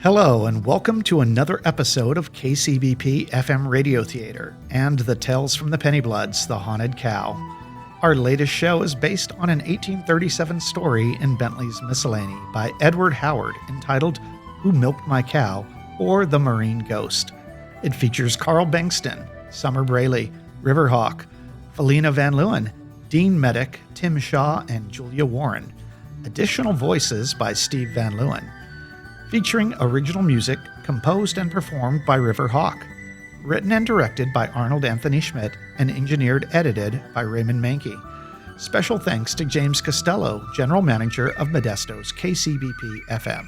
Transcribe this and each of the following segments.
Hello, and welcome to another episode of KCBP FM Radio Theater and the Tales from the Pennybloods, The Haunted Cow. Our latest show is based on an 1837 story in Bentley's Miscellany by Edward Howard entitled Who Milked My Cow, or The Marine Ghost. It features Carl Bengtsson, Summer Braley, Riverhawk, Felina Van Leeuwen, Dean Medic, Tim Shaw, and Julia Warren. Additional voices by Steve Van Leeuwen. Featuring original music composed and performed by Riverhawk. Written and directed by Arnold Anthony Schmidt and edited by Raymond Mankey. Special thanks to James Costello, General Manager of Modesto's KCBP FM.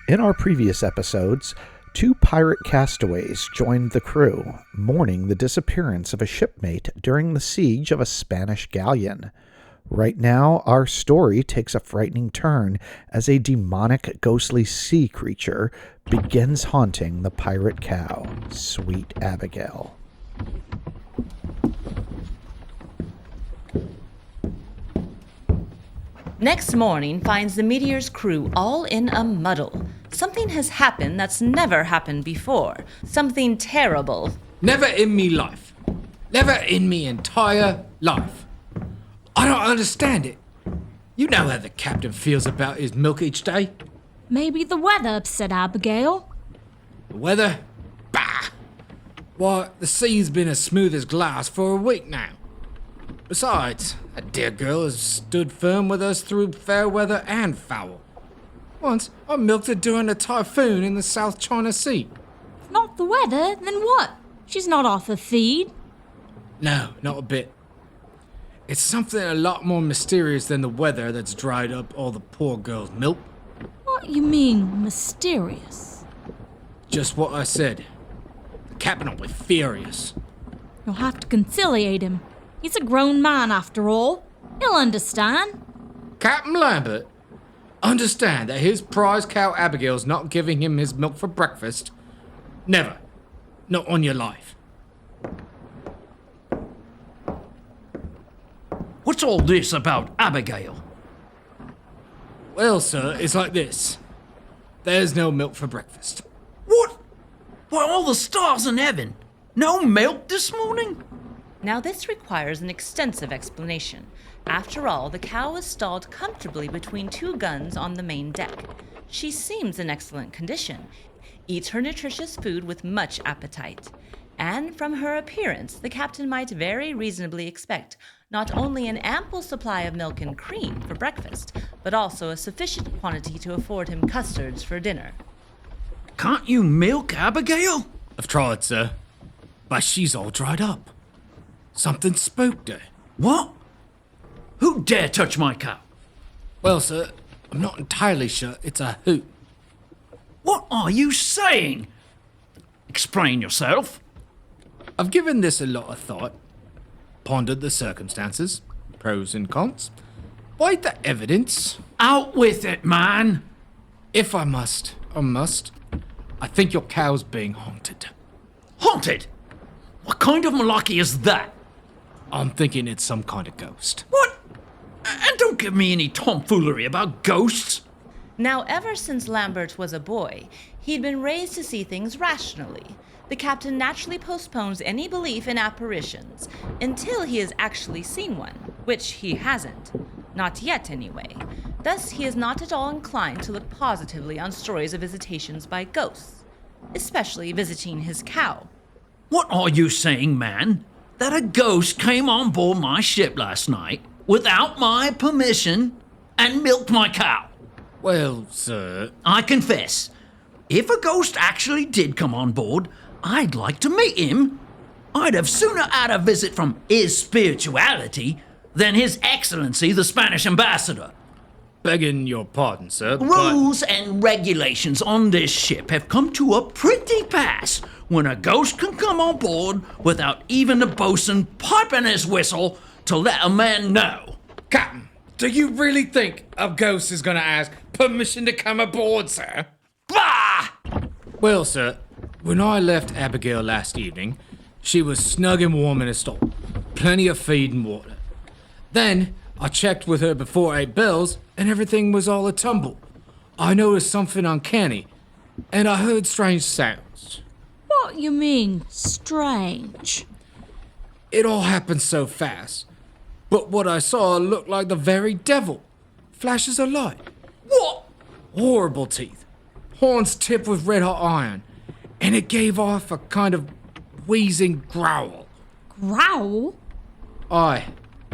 In our previous episodes, two pirate castaways joined the crew, mourning the disappearance of a shipmate during the siege of a Spanish galleon. Right now, our story takes a frightening turn as a demonic, ghostly sea creature begins haunting the pirate cow, Sweet Abigail. Next morning finds the Meteor's crew all in a muddle. Something has happened that's never happened before. Something terrible. Never in me life. Never in me entire life. I don't understand it. You know how the captain feels about his milk each day. Maybe the weather upset Abigail. The weather? Bah! Why, the sea's been as smooth as glass for a week now. Besides, that dear girl has stood firm with us through fair weather and foul. Once, I milked her during a typhoon in the South China Sea. If not the weather, then what? She's not off her feed. No, not a bit. It's something a lot more mysterious than the weather that's dried up all the poor girl's milk. What you mean, mysterious? Just what I said. The captain will be furious. You'll have to conciliate him. He's a grown man, after all. He'll understand. Captain Lambert, understand that his prize cow Abigail's not giving him his milk for breakfast. Never. Not on your life. What's all this about Abigail? Well, sir, it's like this. There's no milk for breakfast. What? Why, all the stars in heaven. No milk this morning? Now this requires an extensive explanation. After all, the cow is stalled comfortably between two guns on the main deck. She seems in excellent condition, eats her nutritious food with much appetite. And from her appearance, the captain might very reasonably expect not only an ample supply of milk and cream for breakfast, but also a sufficient quantity to afford him custards for dinner. Can't you milk Abigail? I've tried, sir, but she's all dried up. Something spooked her. What? Who dare touch my cow? Well, sir, I'm not entirely sure it's a hoot. What are you saying? Explain yourself. I've given this a lot of thought, pondered the circumstances, pros and cons, weighed the evidence. Out with it, man. If I must, I must. I think your cow's being haunted. Haunted? What kind of malarkey is that? I'm thinking it's some kind of ghost. What? And don't give me any tomfoolery about ghosts. Now, ever since Lambert was a boy, he'd been raised to see things rationally. The captain naturally postpones any belief in apparitions until he has actually seen one, which he hasn't. Not yet, anyway. Thus, he is not at all inclined to look positively on stories of visitations by ghosts, especially visiting his cow. What are you saying, man? That a ghost came on board my ship last night without my permission and milked my cow? Well, sir... I confess, if a ghost actually did come on board, I'd like to meet him. I'd have sooner had a visit from His Spirituality than His Excellency, the Spanish Ambassador. Begging your pardon, sir, Rules and regulations on this ship have come to a pretty pass when a ghost can come on board without even the bosun piping his whistle to let a man know. Captain, do you really think a ghost is going to ask permission to come aboard, sir? Bah! Well, sir, when I left Abigail last evening, she was snug and warm in a stall. Plenty of feed and water. Then, I checked with her before 8 bells, and everything was all a tumble. I noticed something uncanny, and I heard strange sounds. What you mean, strange? It all happened so fast, but what I saw looked like the very devil. Flashes of light. What? Horrible teeth. Horns tipped with red-hot iron, and it gave off a kind of wheezing growl. Growl? Aye,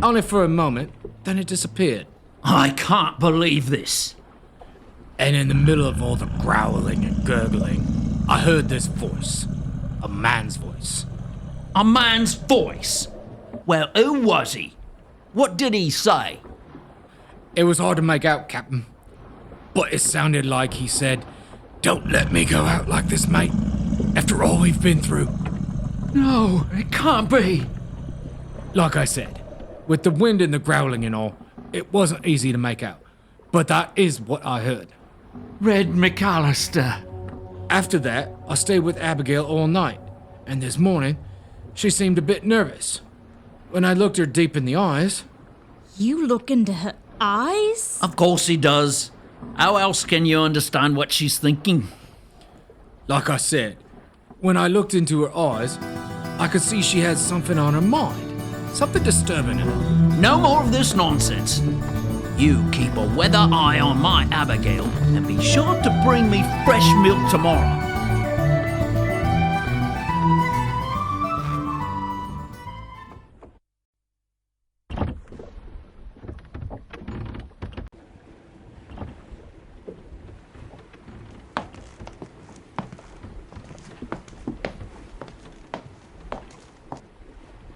only for a moment, then it disappeared. I can't believe this. And in the middle of all the growling and gurgling, I heard this voice. A man's voice. A man's voice. Well, who was he? What did he say? It was hard to make out, Captain. But it sounded like he said, "Don't let me go out like this, mate. After all we've been through." No, it can't be. Like I said, with the wind and the growling and all, it wasn't easy to make out. But that is what I heard. Red McAllister. After that, I stayed with Abigail all night. And this morning, she seemed a bit nervous. When I looked her deep in the eyes... You look into her eyes? Of course he does. How else can you understand what she's thinking? Like I said, when I looked into her eyes, I could see she had something on her mind. Something disturbing her. No more of this nonsense. You keep a weather eye on my Abigail and be sure to bring me fresh milk tomorrow.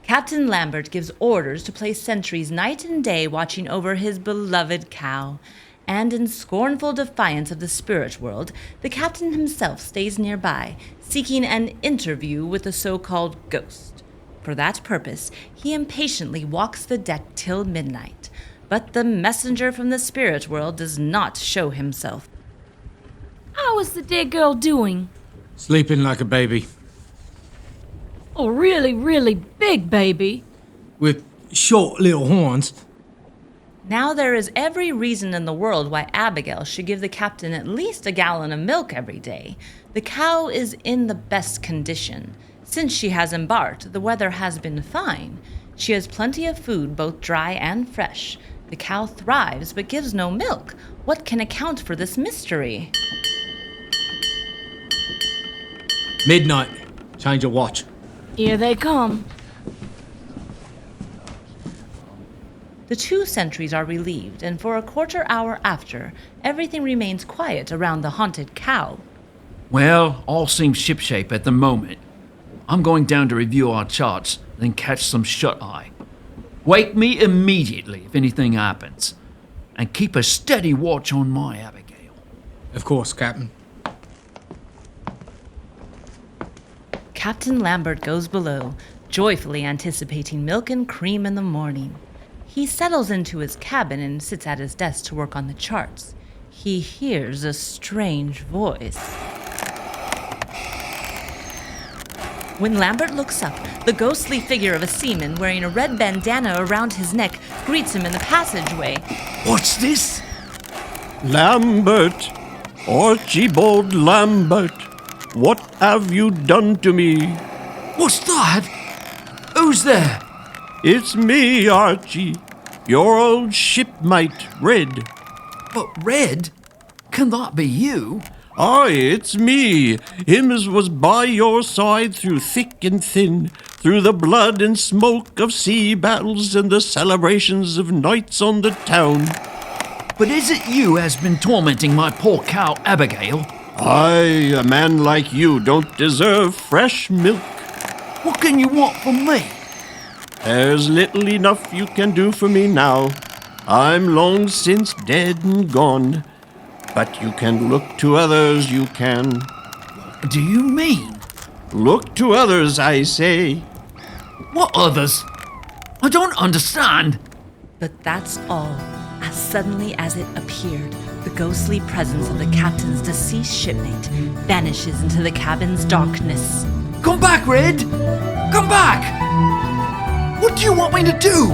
Captain Lambert gives orders to place sentries night and day watching over his beloved cow. And in scornful defiance of the spirit world, the captain himself stays nearby, seeking an interview with the so-called ghost. For that purpose, he impatiently walks the deck till midnight. But the messenger from the spirit world does not show himself. How is the dear girl doing? Sleeping like a baby. A really, really big baby. With short little horns. Now there is every reason in the world why Abigail should give the captain at least a gallon of milk every day. The cow is in the best condition. Since she has embarked, the weather has been fine. She has plenty of food, both dry and fresh. The cow thrives but gives no milk. What can account for this mystery? Midnight. Change your watch. Here they come. The two sentries are relieved, and for a quarter hour after, everything remains quiet around the haunted cow. Well, all seems shipshape at the moment. I'm going down to review our charts, then catch some shut-eye. Wake me immediately if anything happens, and keep a steady watch on my Abigail. Of course, Captain. Captain Lambert goes below, joyfully anticipating milk and cream in the morning. He settles into his cabin and sits at his desk to work on the charts. He hears a strange voice. When Lambert looks up, the ghostly figure of a seaman wearing a red bandana around his neck greets him in the passageway. What's this? Lambert, Archibald Lambert, what have you done to me? What's that? Who's there? It's me, Archie, your old shipmate, Red. But Red? Can that be you? Aye, it's me, him as was by your side through thick and thin, through the blood and smoke of sea battles and the celebrations of nights on the town. But is it you has been tormenting my poor cow Abigail? Aye, a man like you don't deserve fresh milk. What can you want from me? There's little enough you can do for me now. I'm long since dead and gone. But you can look to others, you can. What do you mean? Look to others, I say. What others? I don't understand. But that's all. As suddenly as it appeared, the ghostly presence of the captain's deceased shipmate vanishes into the cabin's darkness. Come back, Red! Come back! What do you want me to do?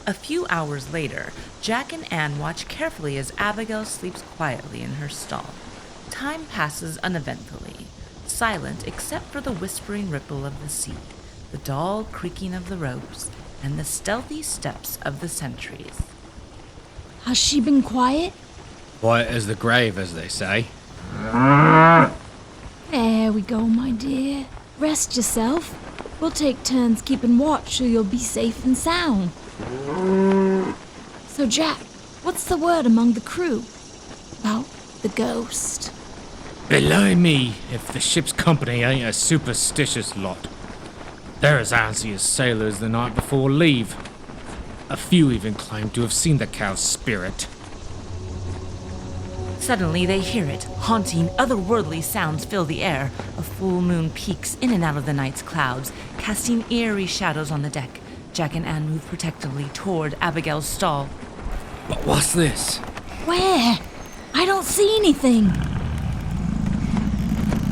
A few hours later, Jack and Anne watch carefully as Abigail sleeps quietly in her stall. Time passes uneventfully, silent except for the whispering ripple of the sea, the dull creaking of the ropes, and the stealthy steps of the sentries. Has she been quiet? Quiet as the grave, as they say. There we go, my dear. Rest yourself. We'll take turns keeping watch so you'll be safe and sound. So, Jack, what's the word among the crew about the ghost? Belie me if the ship's company ain't a superstitious lot. They're as antsy as sailors the night before leave. A few even claim to have seen the cow's spirit. Suddenly they hear it. Haunting, otherworldly sounds fill the air. A full moon peeks in and out of the night's clouds, casting eerie shadows on the deck. Jack and Anne move protectively toward Abigail's stall. But what's this? Where? I don't see anything.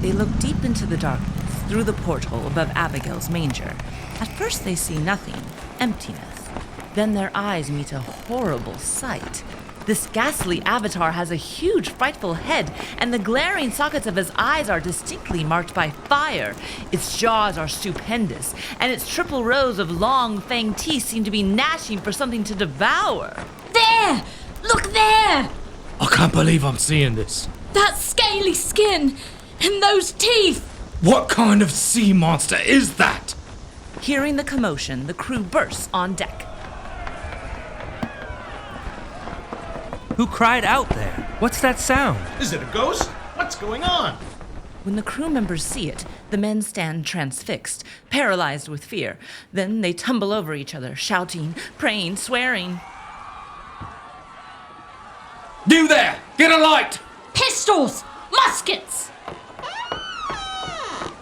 They look deep into the darkness, through the porthole above Abigail's manger. At first they see nothing, emptiness. Then their eyes meet a horrible sight. This ghastly avatar has a huge, frightful head, and the glaring sockets of his eyes are distinctly marked by fire. Its jaws are stupendous, and its triple rows of long, fanged teeth seem to be gnashing for something to devour. There! Look there! I can't believe I'm seeing this. That scaly skin and those teeth! What kind of sea monster is that? Hearing the commotion, the crew bursts on deck. Who cried out there? What's that sound? Is it a ghost? What's going on? When the crew members see it, the men stand transfixed, paralyzed with fear. Then they tumble over each other, shouting, praying, swearing. You there! Get a light! Pistols! Muskets!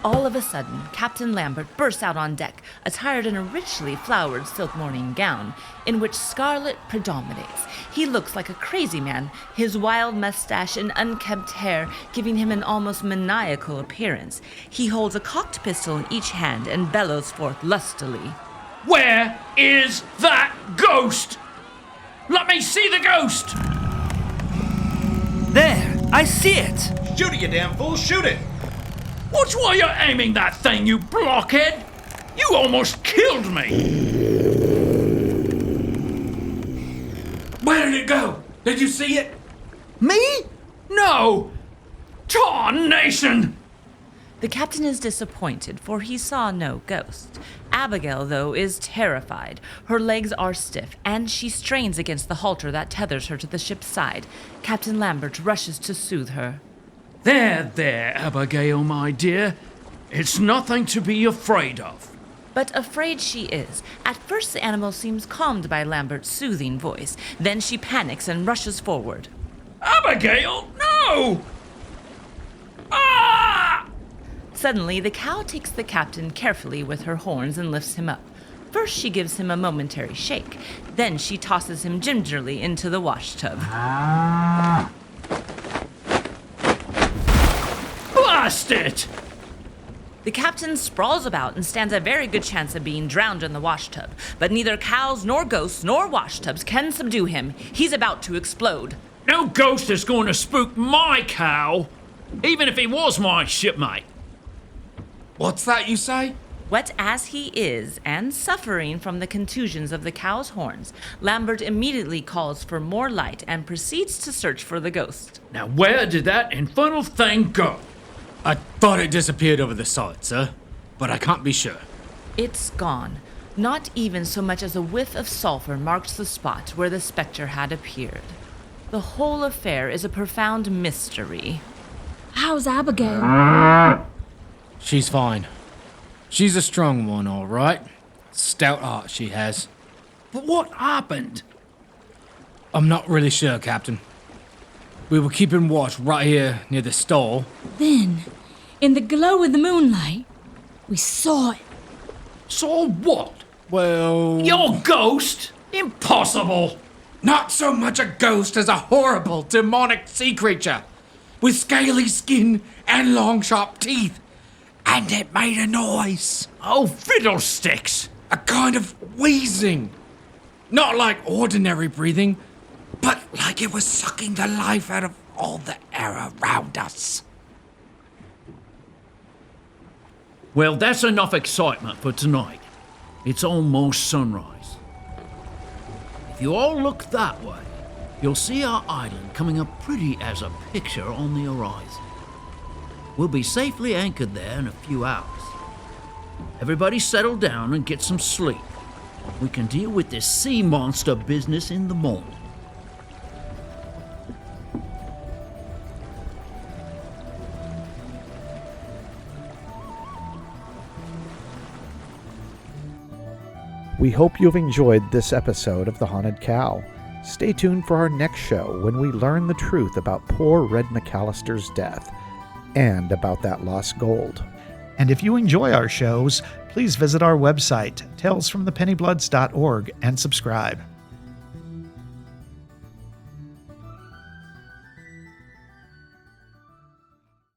All of a sudden, Captain Lambert bursts out on deck, attired in a richly flowered silk morning gown, in which scarlet predominates. He looks like a crazy man, his wild mustache and unkempt hair giving him an almost maniacal appearance. He holds a cocked pistol in each hand and bellows forth lustily. Where is that ghost? Let me see the ghost! There! I see it! Shoot it, you damn fool! Shoot it! Watch while you're aiming that thing, you blockhead! You almost killed me! Where did it go? Did you see it? Me? No! Tarnation! The captain is disappointed, for he saw no ghost. Abigail, though, is terrified. Her legs are stiff, and she strains against the halter that tethers her to the ship's side. Captain Lambert rushes to soothe her. There, Abigail, my dear. It's nothing to be afraid of. But afraid she is. At first the animal seems calmed by Lambert's soothing voice. Then she panics and rushes forward. Abigail, no! Ah! Suddenly, the cow takes the captain carefully with her horns and lifts him up. First, she gives him a momentary shake. Then she tosses him gingerly into the washtub. Blast it! The captain sprawls about and stands a very good chance of being drowned in the washtub. But neither cows nor ghosts nor washtubs can subdue him. He's about to explode. No ghost is going to spook my cow, even if he was my shipmate. What's that you say? Wet as he is, and suffering from the contusions of the cow's horns, Lambert immediately calls for more light and proceeds to search for the ghost. Now where did that infernal thing go? I thought it disappeared over the side, sir, but I can't be sure. It's gone. Not even so much as a whiff of sulfur marks the spot where the specter had appeared. The whole affair is a profound mystery. How's Abigail? She's fine. She's a strong one, all right. Stout heart she has. But what happened? I'm not really sure, Captain. We were keeping watch right here near the stall. Then, in the glow of the moonlight, we saw it. Saw what? Well... Your ghost? Impossible! Not so much a ghost as a horrible, demonic sea creature. With scaly skin and long, sharp teeth. And it made a noise. Oh, fiddlesticks! A kind of wheezing. Not like ordinary breathing, but like it was sucking the life out of all the air around us. Well, that's enough excitement for tonight. It's almost sunrise. If you all look that way, you'll see our island coming up pretty as a picture on the horizon. We'll be safely anchored there in a few hours. Everybody settle down and get some sleep. We can deal with this sea monster business in the morning. We hope you've enjoyed this episode of The Haunted Cow. Stay tuned for our next show when we learn the truth about poor Red McAllister's death and about that lost gold. And if you enjoy our shows, please visit our website, talesfromthepennybloods.org, and subscribe.